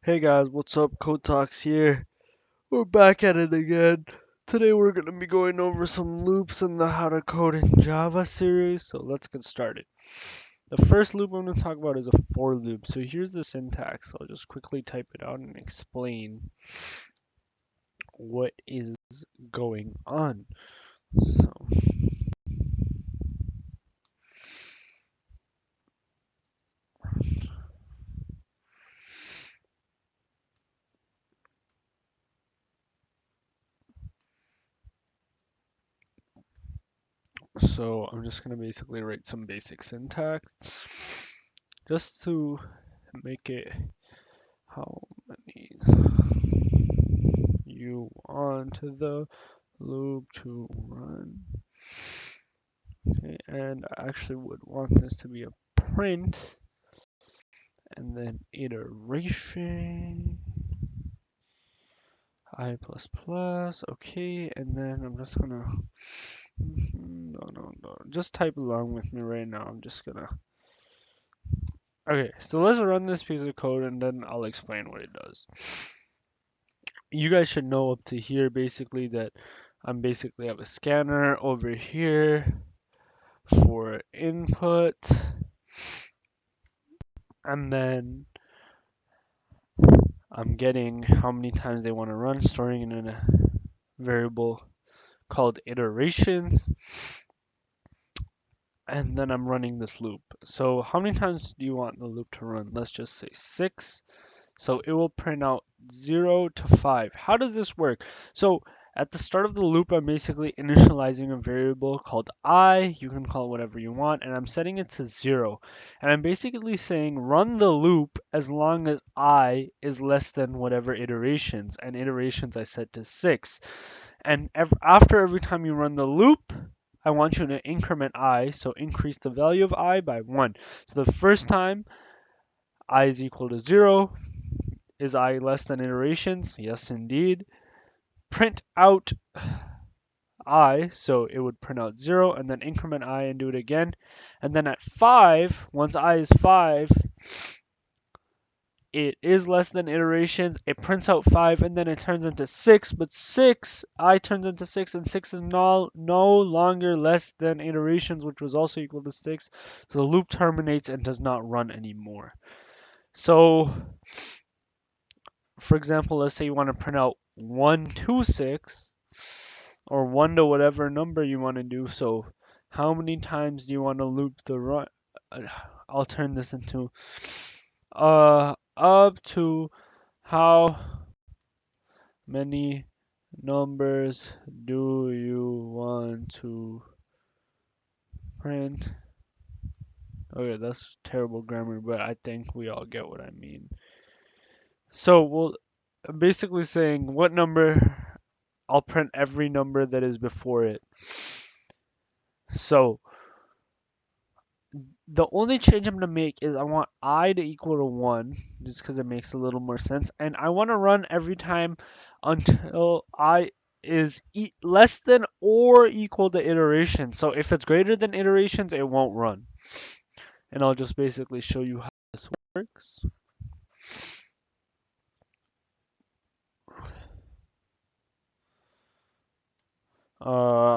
Hey guys, what's up? Code Talks here. We're back at it again. Today we're going to be going over some loops in the How to Code in Java series, so let's get started. The first loop I'm going to talk about is a for loop. So here's the syntax. I'll just quickly type it out and explain what is going on. So I'm just going to basically write some basic syntax just to make it how many you want the loop to run. Okay, and I actually would want this to be a print and then iteration I++. Okay, and then I'm just gonna no, just type along with me right now. I'm just gonna okay, so let's run this piece of code and then I'll explain what it does. You guys should know up to here basically that I'm basically have a scanner over here for input, and then I'm getting how many times they want to run, storing it in a variable called iterations, and then I'm running this loop. So how many times do you want the loop to run? Let's just say 6. So it will print out 0 to 5. How does this work? So at the start of the loop, I'm basically initializing a variable called I. You can call it whatever you want, and I'm setting it to 0. And I'm basically saying run the loop as long as I is less than whatever iterations. And iterations I set to 6. And after every time you run the loop, I want you to increment I, so increase the value of I by 1. So the first time I is equal to 0, is I less than iterations? Yes, indeed. Print out I, so it would print out 0, and then increment I and do it again. And then at 5, once I is 5, it is less than iterations. It prints out 5, and then it turns into 6. But 6, I turns into 6, and 6 is no longer less than iterations, which was also equal to 6. So the loop terminates and does not run anymore. So for example, let's say you want to print out 1 to 6 or 1 to whatever number you want to do. So how many times do you want to loop the run? I'll turn this into up to how many numbers do you want to print? Okay, that's terrible grammar, but I think we all get what I mean. So we'll I'm basically saying what number I'll print every number that is before it. So the only change I'm going to make is I want I to equal to 1, just because it makes a little more sense. And I want to run every time until I is less than or equal to iterations. So if it's greater than iterations, it won't run. And I'll just basically show you how this works.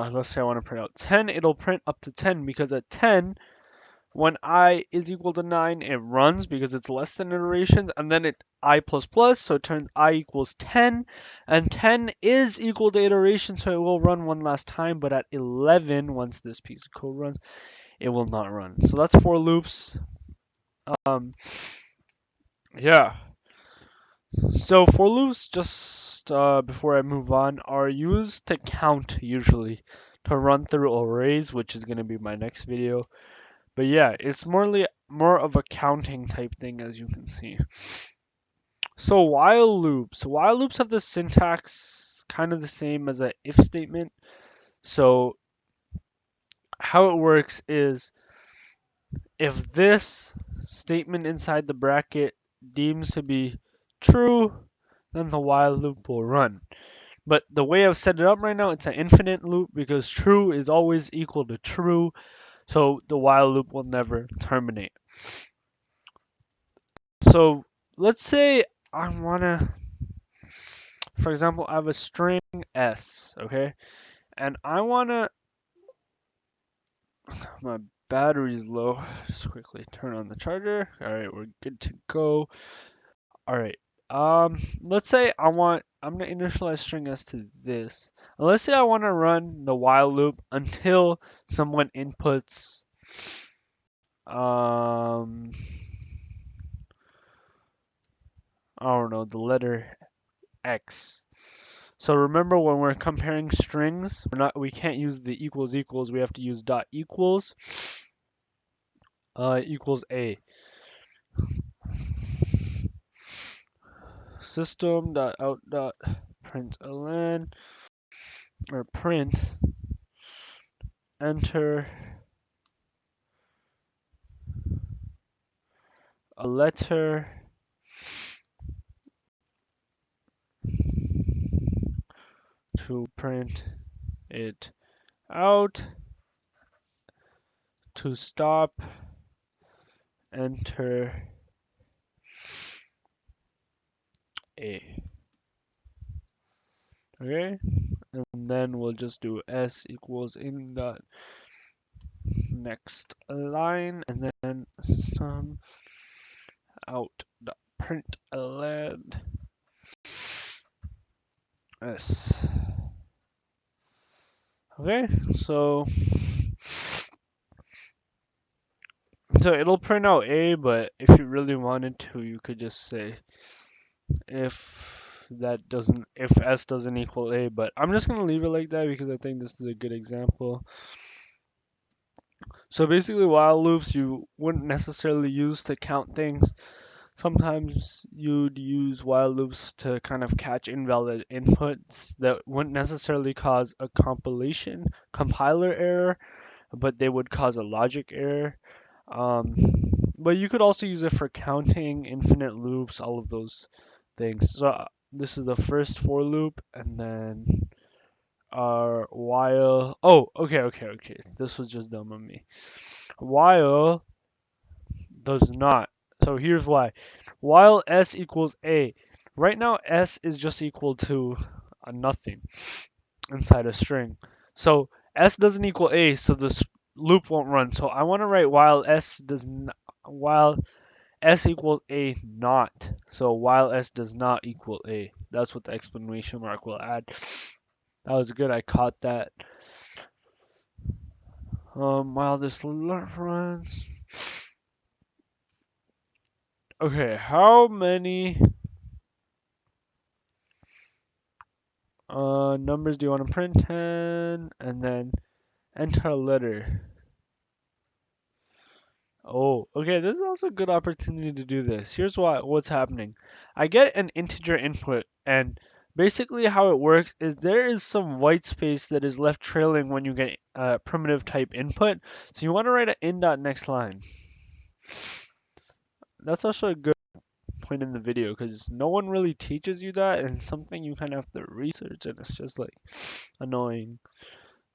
Let's say I want to print out 10, it'll print up to 10 because at 10, when I is equal to 9, it runs because it's less than iterations, and then it I++, so it turns I equals 10, and 10 is equal to iteration, so it will run one last time, but at 11, once this piece of code runs, it will not run. So that's for loops. Yeah. So for loops, just before I move on, are used to count usually, to run through arrays, which is going to be my next video. But yeah, it's more of a counting type thing, as you can see. So while loops. While loops have the syntax kind of the same as an if statement. So how it works is if this statement inside the bracket deems to be true, then the while loop will run. But the way I've set it up right now, it's an infinite loop because true is always equal to true. So the while loop will never terminate. So let's say I wanna, for example, I have a string s, okay, and I wanna, my battery's low. Just quickly turn on the charger. All right, we're good to go. All right. Let's say I'm gonna initialize string s to this. And let's say I want to run the while loop until someone inputs um I don't know, the letter x. So remember when we're comparing strings, we can't use the equals equals, we have to use dot equals equals a. System dot out dot println or print enter a letter to print it out. To stop, enter a. Okay, and then we'll just do s equals in the next line, and then some out the print ln s. Okay, so it'll print out a, but if you really wanted to, you could just say if s doesn't equal a, but I'm just gonna leave it like that because I think this is a good example. So basically while loops you wouldn't necessarily use to count things. Sometimes you'd use while loops to kind of catch invalid inputs that wouldn't necessarily cause a compiler error, but they would cause a logic error. Um, but you could also use it for counting, infinite loops, all of those things. So this is the first for loop, and then our while. Oh, okay. This was just dumb of me. While does not. So here's why. While s equals a, right now s is just equal to a nothing inside a string. So s doesn't equal a, so this loop won't run. So I want to write while s equals a not. So while s does not equal a. That's what the exclamation mark will add. That was good. I caught that. While this runs. Okay, how many numbers do you want to print 10 and then enter a letter? Oh, okay, this is also a good opportunity to do this. Here's what's happening. I get an integer input, and basically how it works is there is some white space that is left trailing when you get primitive type input. So you want to write an in dot next line. That's also a good point in the video because no one really teaches you that, and it's something you kind of have to research, and it's just like annoying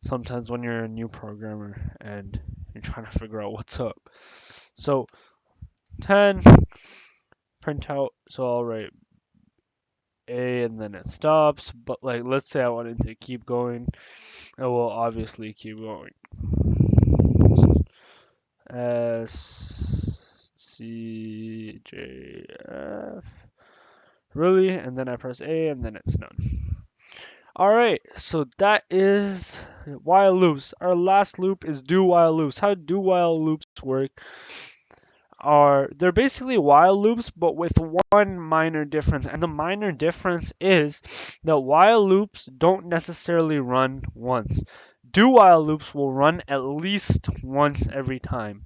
sometimes when you're a new programmer and you're trying to figure out what's up. So 10 print out, so I'll write a and then it stops, but like let's say I wanted to keep going, it will obviously keep going. S C J F, really, and then I press A and then it's done. Alright, so that is while loops. Our last loop is do while loops. How do while loops work? They're basically while loops but with one minor difference, and the minor difference is that while loops don't necessarily run once. Do while loops will run at least once every time.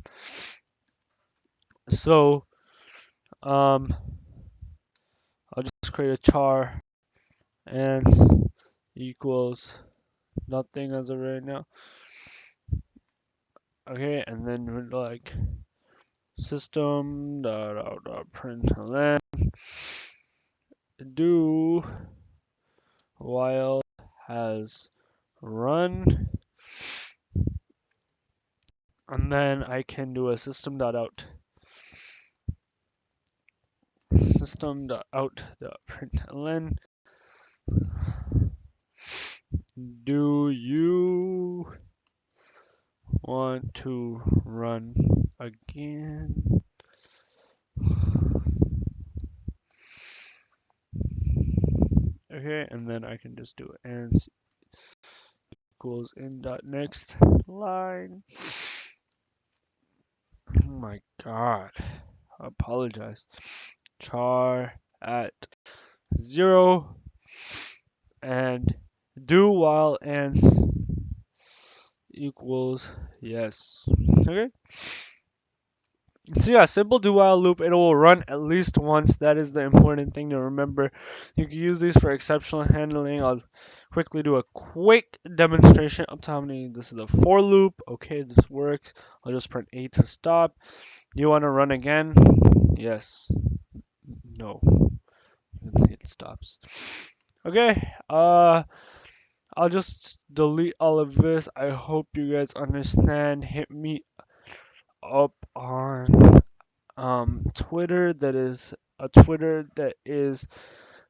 So I'll just create a char and equals nothing as of right now. Okay, and then we're like system dot println do while has run, and then I can do a system.out system.out.println, do you want to run again? Okay, and then I can just do and equals in dot next line. Oh my god, I apologize. Char at 0 and do while ants equals yes. Okay. So yeah, simple do while loop. It will run at least once. That is the important thing to remember. You can use these for exceptional handling. I'll quickly do a quick demonstration up to how many. This is a for loop. Okay, this works. I'll just print A to stop. You want to run again? Yes. No. You can see it stops. Okay. I'll just delete all of this. I hope you guys understand. Hit me up on Twitter. That is a Twitter that is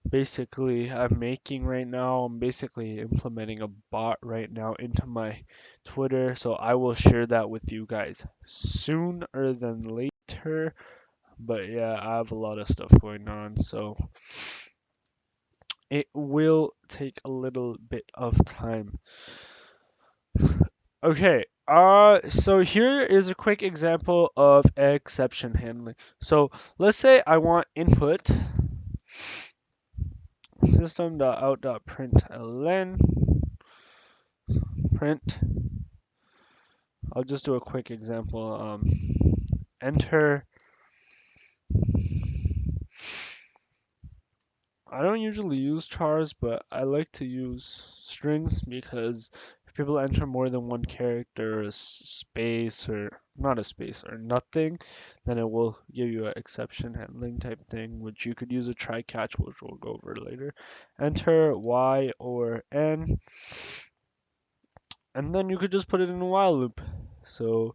basically I'm making right now. I'm basically implementing a bot right now into my Twitter, so I will share that with you guys sooner than later. But yeah, I have a lot of stuff going on, so it will take a little bit of time. Okay, so here is a quick example of exception handling. So let's say I want input system.out.println print. I'll just do a quick example. Enter. I don't usually use chars, but I like to use strings because if people enter more than one character, a space, or not a space, or nothing, then it will give you an exception handling type thing, which you could use a try catch, which we'll go over later. Enter Y or N, and then you could just put it in a while loop. So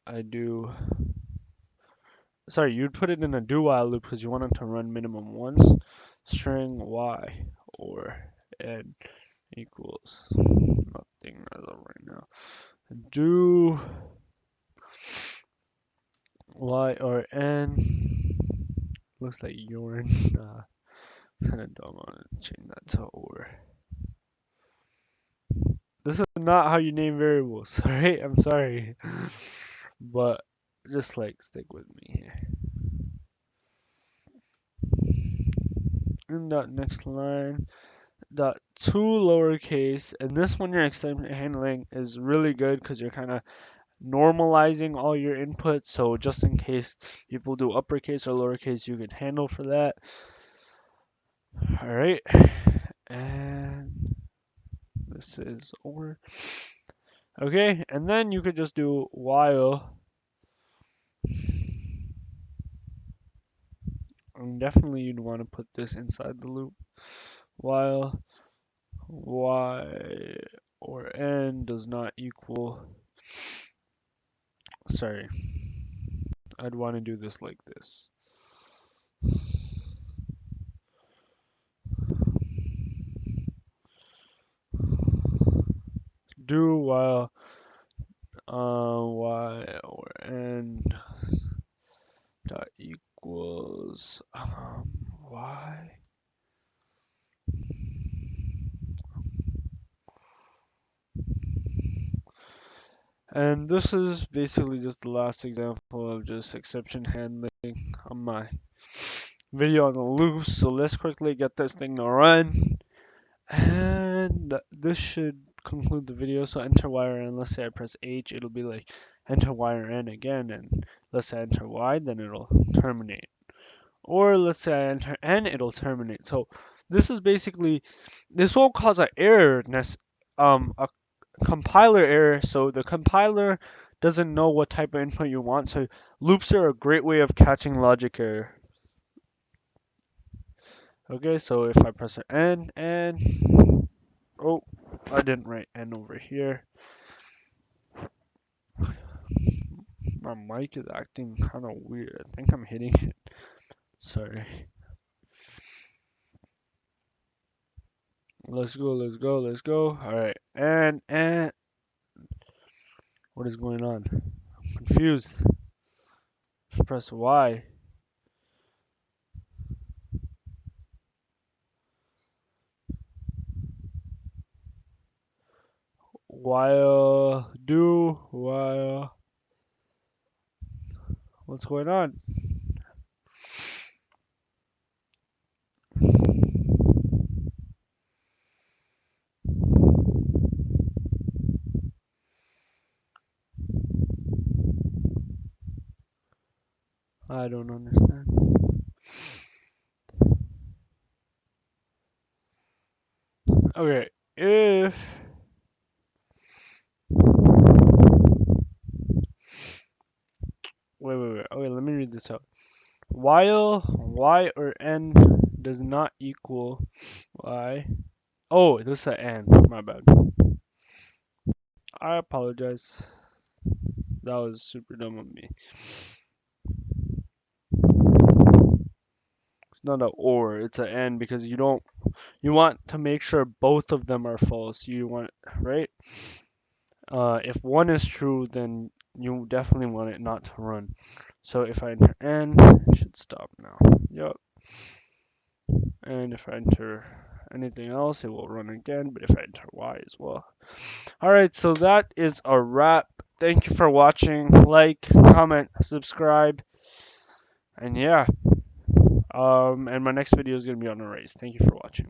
I do. Sorry, you'd put it in a do while loop because you want it to run minimum once. String Y or N equals nothing as of right now. Do Y or N looks like urine. It's kind of dumb. I'm gonna change that to or. This is not how you name variables. Sorry, I'm sorry, but just like stick with me here. In that next line, dot two lowercase, and this one your exception handling is really good because you're kind of normalizing all your inputs. So just in case people do uppercase or lowercase, you can handle for that. All right, and this is or. Okay, and then you could just do while. And definitely you'd want to put this inside the loop. While y or n does not equal. Sorry, I'd want to do this like this. Do while y or n dot equals y. And this is basically just the last example of just exception handling on my video on the loops. So let's quickly get this thing to run. And this should conclude the video. So enter Y or N. Let's say I press H, it'll be like enter Y or N again. And let's say I enter Y, then it'll terminate. Or let's say I enter N, it'll terminate. So this is basically, this won't cause an error, a compiler error. So the compiler doesn't know what type of input you want. So loops are a great way of catching logic error. Okay, so if I press an N, oh, I didn't write N over here. My mic is acting kind of weird. I think I'm hitting it. Sorry. Let's go, let's go, let's go. Alright. And what is going on? I'm confused. Just press Y. While. What's going on? I don't understand. Okay, if wait. Okay, let me read this out. While y or n does not equal y. Oh, this is an and. My bad. I apologize. That was super dumb of me. It's not an or, it's an and because you want to make sure both of them are false. You want, right? If one is true, then you definitely want it not to run. So if I enter n, it should stop now. Yep. And if I enter anything else, it will run again. But if I enter y as well. Alright, so that is a wrap. Thank you for watching. Like, comment, subscribe. And yeah. And my next video is going to be on arrays. Thank you for watching.